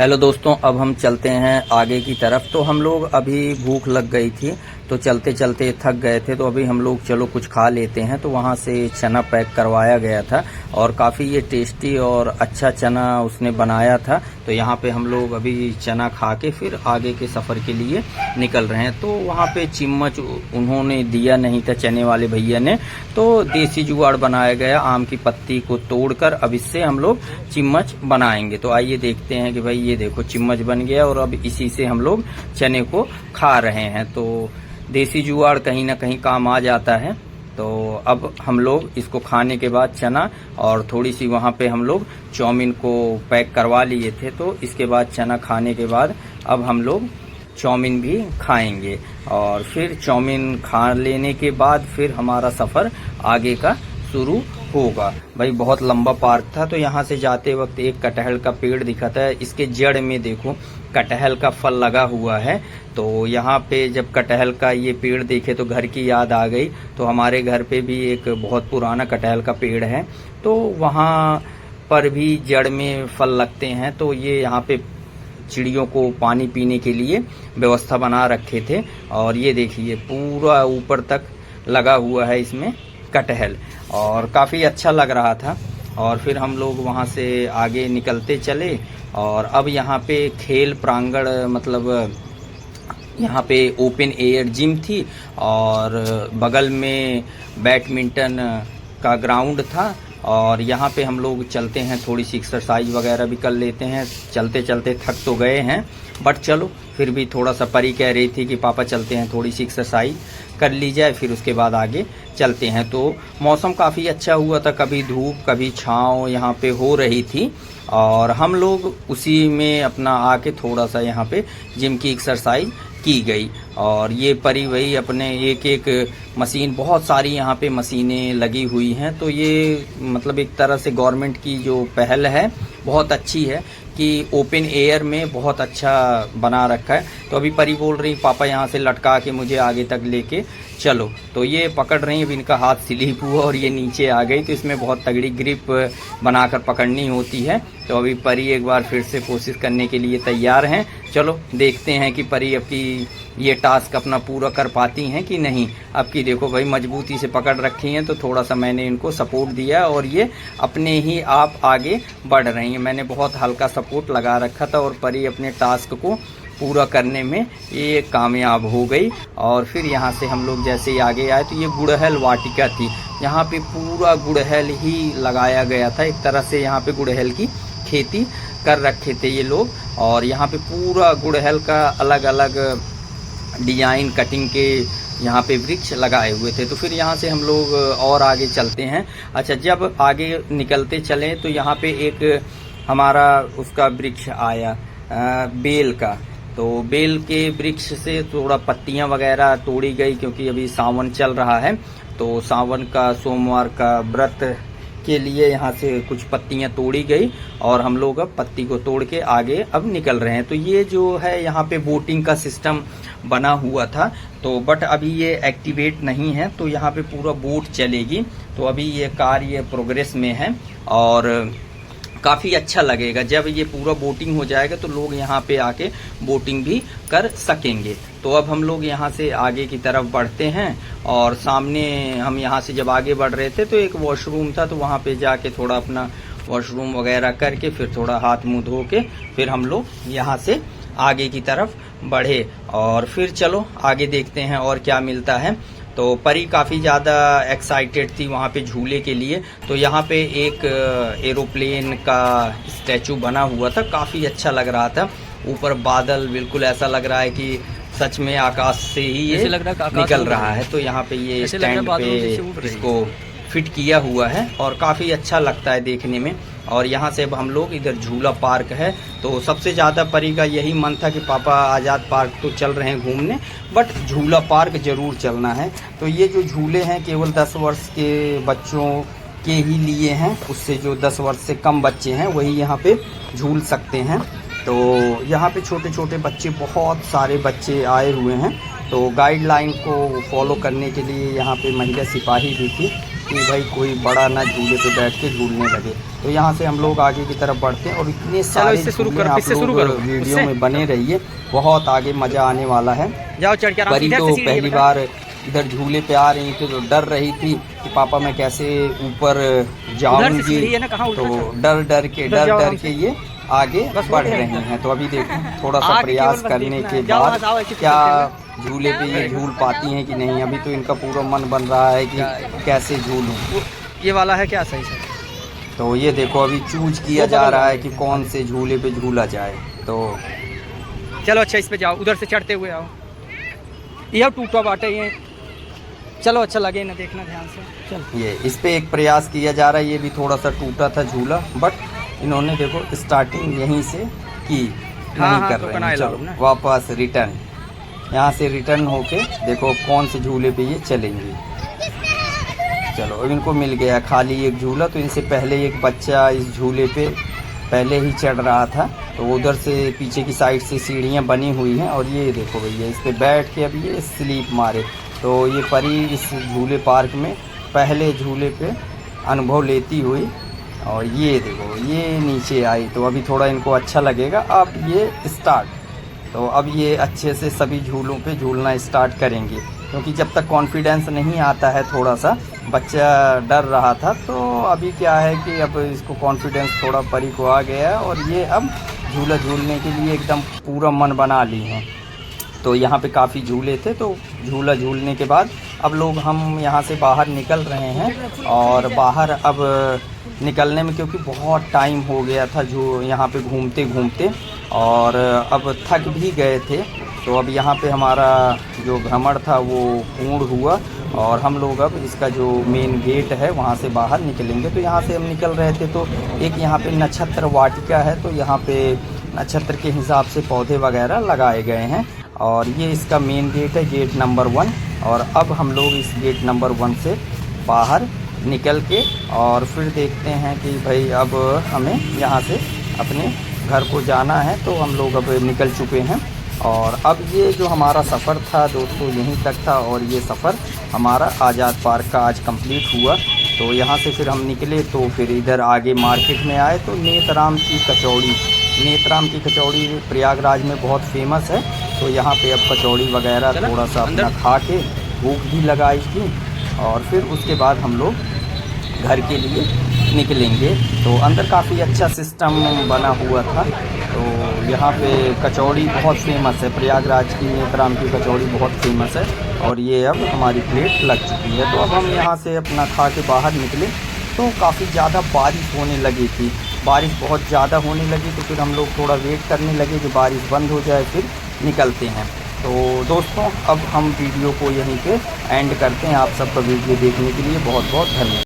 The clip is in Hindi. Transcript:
हेलो दोस्तों, अब हम चलते हैं आगे की तरफ। तो हम लोग अभी भूख लग गई थी तो चलते चलते थक गए थे, तो अभी हम लोग चलो कुछ खा लेते हैं। तो वहाँ से चना पैक करवाया गया था और काफ़ी ये टेस्टी और अच्छा चना उसने बनाया था। तो यहाँ पे हम लोग अभी चना खा के फिर आगे के सफ़र के लिए निकल रहे हैं। तो वहाँ पे चिम्मच उन्होंने दिया नहीं था चने वाले भैया ने, तो देसी जुगाड़ बनाया गया। आम की पत्ती को तोड़कर अब इससे हम लोग चिम्मच बनाएंगे। तो आइए देखते हैं कि भाई ये देखो चिम्मच बन गया और अब इसी से हम लोग चने को खा रहे हैं। तो देसी जुगाड़ कहीं ना कहीं काम आ जाता है। तो अब हम लोग इसको खाने के बाद चना और थोड़ी सी वहाँ पे हम लोग चाउमीन को पैक करवा लिए थे, तो इसके बाद चना खाने के बाद अब हम लोग चाउमीन भी खाएंगे और फिर चाउमीन खा लेने के बाद फिर हमारा सफ़र आगे का शुरू होगा। भाई बहुत लंबा पार्क था, तो यहाँ से जाते वक्त एक कटहल का पेड़ दिखा था। इसके जड़ में देखो कटहल का फल लगा हुआ है। तो यहाँ पे जब कटहल का ये पेड़ देखे तो घर की याद आ गई। तो हमारे घर पे भी एक बहुत पुराना कटहल का पेड़ है, तो वहाँ पर भी जड़ में फल लगते हैं। तो ये यहाँ पे चिड़ियों को पानी पीने के लिए व्यवस्था बना रखे थे और ये देखिए पूरा ऊपर तक लगा हुआ है इसमें कटहल और काफ़ी अच्छा लग रहा था। और फिर हम लोग वहाँ से आगे निकलते चले और अब यहाँ पे खेल प्रांगण मतलब यहाँ पे ओपन एयर जिम थी और बगल में बैडमिंटन का ग्राउंड था। और यहाँ पे हम लोग चलते हैं, थोड़ी सी एक्सरसाइज वगैरह भी कर लेते हैं। चलते चलते थक तो गए हैं बट चलो फिर भी थोड़ा सा, परी कह रही थी कि पापा चलते हैं थोड़ी सी एक्सरसाइज कर ली जाए, फिर उसके बाद आगे चलते हैं। तो मौसम काफ़ी अच्छा हुआ था, कभी धूप कभी छाँव यहाँ पे हो रही थी और हम लोग उसी में अपना आके थोड़ा सा यहाँ पे जिम की एक्सरसाइज की गई। और ये परी वही अपने एक एक मशीन, बहुत सारी यहाँ पे मशीनें लगी हुई हैं। तो ये मतलब एक तरह से गवर्नमेंट की जो पहल है बहुत अच्छी है कि ओपन एयर में बहुत अच्छा बना रखा है। तो अभी परी बोल रही पापा यहाँ से लटका के मुझे आगे तक लेके चलो, तो ये पकड़ रही है। अब इनका हाथ स्लिप हुआ और ये नीचे आ गई, तो इसमें बहुत तगड़ी ग्रिप बनाकर पकड़नी होती है। तो अभी परी एक बार फिर से कोशिश करने के लिए तैयार हैं। चलो देखते हैं कि परी अब की ये टास्क अपना पूरा कर पाती हैं कि नहीं। अब की देखो भाई मजबूती से पकड़ रखी हैं, तो थोड़ा सा मैंने इनको सपोर्ट दिया और ये अपने ही आप आगे बढ़ रही हैं। मैंने बहुत हल्का सपोर्ट लगा रखा था और परी अपने टास्क को पूरा करने में ये कामयाब हो गई। और फिर यहाँ से हम लोग जैसे ही आगे आए तो ये गुड़हल वाटिका थी। यहाँ पे पूरा गुड़हल ही लगाया गया था, एक तरह से यहाँ पे गुड़हल की खेती कर रखे थे ये लोग। और यहाँ पे पूरा गुड़हल का अलग अलग डिजाइन कटिंग के यहाँ पे वृक्ष लगाए हुए थे। तो फिर यहाँ से हम लोग और आगे चलते हैं। अच्छा, जब आगे निकलते चले तो यहाँ पे एक हमारा उसका वृक्ष आया बेल का। तो बेल के वृक्ष से थोड़ा पत्तियां वगैरह तोड़ी गई, क्योंकि अभी सावन चल रहा है। तो सावन का सोमवार का व्रत के लिए यहाँ से कुछ पत्तियां तोड़ी गई और हम लोग अब पत्ती को तोड़ के आगे अब निकल रहे हैं। तो ये जो है यहाँ पे बोटिंग का सिस्टम बना हुआ था, तो बट अभी ये एक्टिवेट नहीं है, तो यहाँ पे पूरा बोट चलेगी। तो अभी ये कार्य प्रोग्रेस में है और काफ़ी अच्छा लगेगा। जब ये पूरा बोटिंग हो जाएगा तो लोग यहाँ पे आके बोटिंग भी कर सकेंगे। तो अब हम लोग यहाँ से आगे की तरफ बढ़ते हैं और सामने हम यहाँ से जब आगे बढ़ रहे थे तो एक वॉशरूम था, तो वहाँ पे जाके थोड़ा अपना वॉशरूम वगैरह करके फिर थोड़ा हाथ मुंह धो के फिर हम लोग यहाँ से आगे की तरफ बढ़े और फिर चलो आगे देखते हैं और क्या मिलता है। तो परी काफ़ी ज़्यादा एक्साइटेड थी वहाँ पे झूले के लिए। तो यहाँ पे एक एरोप्लेन का स्टैचू बना हुआ था, काफ़ी अच्छा लग रहा था। ऊपर बादल, बिल्कुल ऐसा लग रहा है कि सच में आकाश से ही ये निकल रहा है। तो यहाँ पे ये स्टैंड पे इसको फिट किया हुआ है और काफ़ी अच्छा लगता है देखने में। और यहाँ से अब हम लोग इधर झूला पार्क है। तो सबसे ज़्यादा परी का यही मन था कि पापा आज़ाद पार्क तो चल रहे हैं घूमने, बट झूला पार्क ज़रूर चलना है। तो ये जो झूले हैं केवल 10 वर्ष के बच्चों के ही लिए हैं, उससे जो 10 वर्ष से कम बच्चे हैं वही यहाँ पे झूल सकते हैं। तो यहाँ पे छोटे छोटे बच्चे, बहुत सारे बच्चे आए हुए हैं। तो गाइडलाइन को फॉलो करने के लिए यहाँ पे महिला सिपाही भी थी। कि भाई कोई बड़ा ना झूले पे बैठ के झूलने लगे। तो यहाँ से हम लोग आगे की तरफ बढ़ते हैं और इतने सारे झूले आप लोग वीडियो में बने रहिए, बहुत आगे मज़ा आने वाला है। जाओ चढ़ के। परी तो पहली बार इधर झूले पे आ रही थी तो डर रही थी कि पापा मैं कैसे ऊपर जाऊंगी, तो डर के ये आगे बढ़ रहे हैं। तो अभी देखो थोड़ा सा प्रयास करने के बाद क्या झूले पे ये झूल पाती हैं कि नहीं। अभी तो इनका पूरा मन बन रहा है कि कैसे झूलूं। ये वाला है क्या सही से? तो ये देखो अभी चूज किया जा रहा है कि कौन से झूले पे झूला जाए। तो चलो अच्छा इस पे जाओ, उधर से चढ़ते हुए आओ। यह टूटा बाटे ये, चलो अच्छा लगे ना, देखना ध्यान से। चलो ये इस पे एक प्रयास किया जा रहा है। ये भी थोड़ा सा टूटा था झूला, बट इन्होंने देखो स्टार्टिंग यहीं से की, नहीं कर रहे हैं। चलो वापस रिटर्न, यहाँ से रिटर्न होके देखो कौन से झूले पे ये चलेंगे। चलो अब इनको मिल गया खाली एक झूला। तो इनसे पहले एक बच्चा इस झूले पे पहले ही चढ़ रहा था, तो उधर से पीछे की साइड से सीढ़ियाँ बनी हुई हैं और ये देखो भैया इस पे बैठ के अब ये स्लीप मारे। तो ये परी इस झूले पार्क में पहले झूले पे अनुभव लेती हुई और ये देखो ये नीचे आई। तो अभी थोड़ा इनको अच्छा लगेगा। अब ये स्टार्ट, तो अब ये अच्छे से सभी झूलों पे झूलना स्टार्ट करेंगे, क्योंकि जब तक कॉन्फिडेंस नहीं आता है, थोड़ा सा बच्चा डर रहा था, तो अभी क्या है कि अब इसको कॉन्फिडेंस थोड़ा परी को आ गया है और ये अब झूला झूलने के लिए एकदम पूरा मन बना ली हैं। तो यहाँ पे काफ़ी झूले थे, तो झूला झूलने के बाद अब लोग हम यहाँ से बाहर निकल रहे हैं। और बाहर अब निकलने में क्योंकि बहुत टाइम हो गया था जो यहाँ पे घूमते घूमते, और अब थक भी गए थे, तो अब यहाँ पे हमारा जो भ्रमण था वो पूर्ण हुआ और हम लोग अब इसका जो मेन गेट है वहाँ से बाहर निकलेंगे। तो यहाँ से हम निकल रहे थे तो एक यहाँ पे नक्षत्र वाटिका है, तो यहाँ पे नक्षत्र के हिसाब से पौधे वगैरह लगाए गए हैं और ये इसका मेन गेट है, गेट नंबर 1। और अब हम लोग इस गेट नंबर 1 से बाहर निकल के और फिर देखते हैं कि भाई अब हमें यहाँ से अपने घर को जाना है। तो हम लोग अब निकल चुके हैं और अब ये जो हमारा सफ़र था दोस्तों यहीं तक था और ये सफ़र हमारा आज़ाद पार्क का आज कंप्लीट हुआ। तो यहाँ से फिर हम निकले तो फिर इधर आगे मार्केट में आए तो नेतराम की कचौड़ी प्रयागराज में बहुत फेमस है। तो यहाँ पे अब कचौड़ी वगैरह थोड़ा सा अपना खा के भूख भी लगाई थी और फिर उसके बाद हम लोग घर के लिए निकलेंगे। तो अंदर काफ़ी अच्छा सिस्टम बना हुआ था। तो यहाँ पे कचौड़ी बहुत फेमस है, प्रयागराज की नेतराम की कचौड़ी बहुत फेमस है और ये अब हमारी प्लेट लग चुकी है। तो अब हम यहाँ से अपना खा के बाहर निकले तो काफ़ी ज़्यादा बारिश होने लगी थी, बारिश बहुत ज़्यादा होने लगी। तो फिर हम लोग थोड़ा वेट करने लगे कि बारिश बंद हो जाए फिर निकलते हैं। तो दोस्तों अब हम वीडियो को यहीं पे एंड करते हैं। आप सबका वीडियो देखने के लिए बहुत बहुत धन्यवाद।